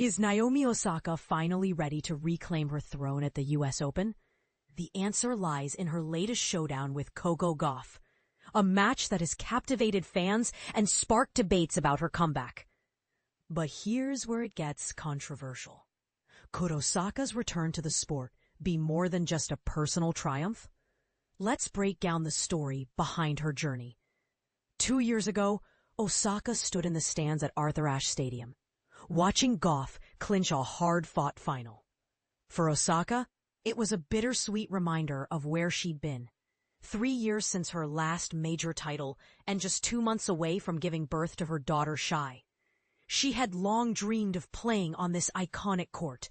Is Naomi Osaka finally ready to reclaim her throne at the US Open? The answer lies in her latest showdown with Coco Gauff, a match that has captivated fans and sparked debates about her comeback. But here's where it gets controversial. Could Osaka's return to the sport be more than just a personal triumph? Let's break down the story behind her journey. 2 years ago, Osaka stood in the stands at Arthur Ashe Stadium, watching Gauff clinch a hard-fought final. For Osaka, it was a bittersweet reminder of where she'd been. 3 years since her last major title and just 2 months away from giving birth to her daughter Shai. She had long dreamed of playing on this iconic court,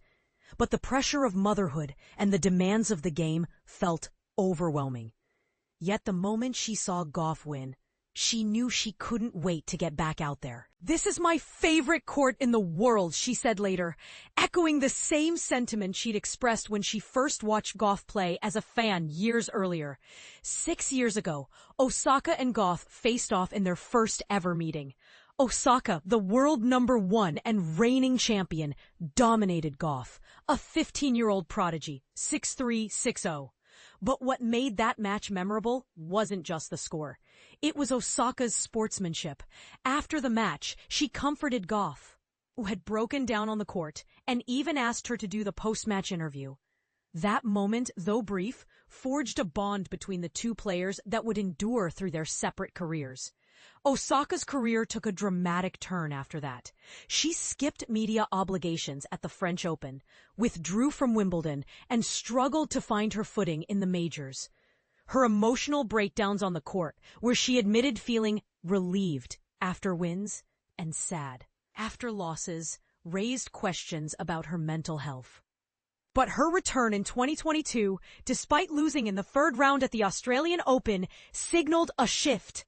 but the pressure of motherhood and the demands of the game felt overwhelming. Yet the moment she saw Gauff win, she knew she couldn't wait to get back out there. "This is my favorite court in the world," she said later, echoing the same sentiment she'd expressed when she first watched Gauff play as a fan years earlier. 6 years ago, Osaka and Gauff faced off in their first ever meeting. Osaka, the world #1 and reigning champion, dominated Gauff, a 15-year-old prodigy, 6'3", 6'0". But what made that match memorable wasn't just the score. It was Osaka's sportsmanship. After the match, she comforted Gauff, who had broken down on the court, and even asked her to do the post-match interview. That moment, though brief, forged a bond between the two players that would endure through their separate careers. Osaka's career took a dramatic turn after that. She skipped media obligations at the French Open, withdrew from Wimbledon, and struggled to find her footing in the majors. Her emotional breakdowns on the court, where she admitted feeling relieved after wins and sad after losses, raised questions about her mental health. But her return in 2022, despite losing in the third round at the Australian Open, signaled a shift.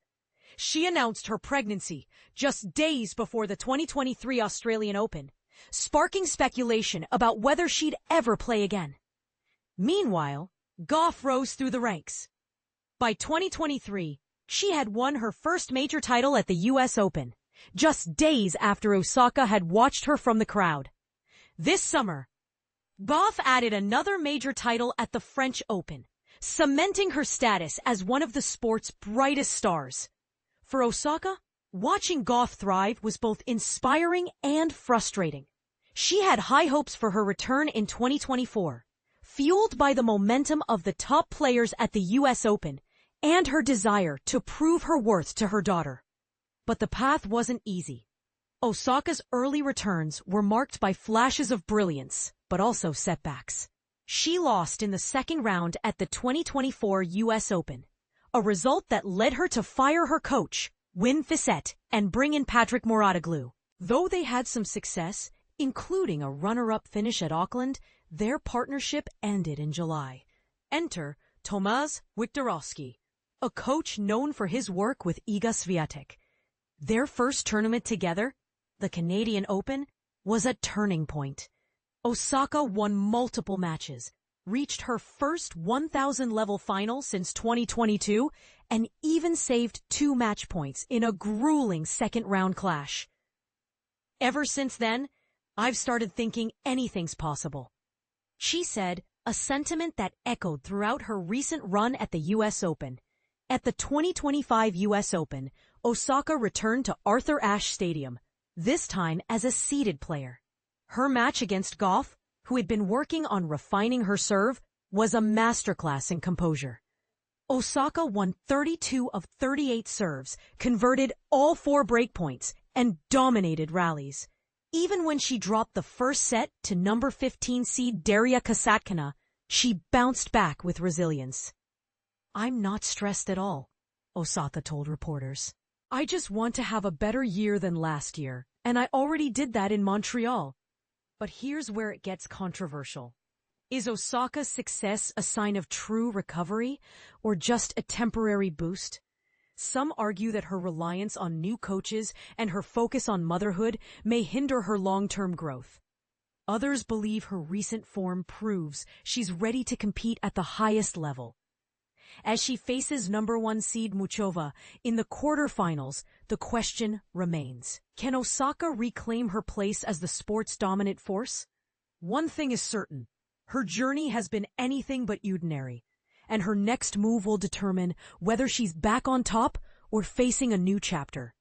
She announced her pregnancy just days before the 2023 Australian Open, sparking speculation about whether she'd ever play again. Meanwhile, Gauff rose through the ranks. By 2023, she had won her first major title at the US Open, just days after Osaka had watched her from the crowd. This summer, Gauff added another major title at the French Open, cementing her status as one of the sport's brightest stars. For Osaka, watching Gauff thrive was both inspiring and frustrating. She had high hopes for her return in 2024, fueled by the momentum of the top players at the US Open and her desire to prove her worth to her daughter. But the path wasn't easy. Osaka's early returns were marked by flashes of brilliance, but also setbacks. She lost in the second round at the 2024 US Open, a result that led her to fire her coach, Wim Fissette, and bring in Patrick Mouratoglou. Though they had some success, including a runner-up finish at Auckland, their partnership ended in July. Enter Tomasz Wiktorowski, a coach known for his work with Iga Swiatek. Their first tournament together, the Canadian Open, was a turning point. Osaka won multiple matches, reached her first 1,000-level final since 2022, and even saved 2 match points in a grueling second-round clash. Ever since then, I've started thinking anything's possible, she said, a sentiment that echoed throughout her recent run at the US Open. At the 2025 US Open, Osaka returned to Arthur Ashe Stadium, this time as a seeded player. Her match against Gauff, who had been working on refining her serve, was a masterclass in composure. Osaka won 32 of 38 serves, converted all 4 breakpoints, and dominated rallies. Even when she dropped the first set to number 15 seed Daria Kasatkina, she bounced back with resilience. "I'm not stressed at all," Osaka told reporters. "I just want to have a better year than last year, and I already did that in Montreal." But here's where it gets controversial. Is Osaka's success a sign of true recovery or just a temporary boost? Some argue that her reliance on new coaches and her focus on motherhood may hinder her long-term growth. Others believe her recent form proves she's ready to compete at the highest level. As she faces number 1 seed Muchova in the quarterfinals, the question remains. Can Osaka reclaim her place as the sport's dominant force? One thing is certain. Her journey has been anything but ordinary, and her next move will determine whether she's back on top or facing a new chapter.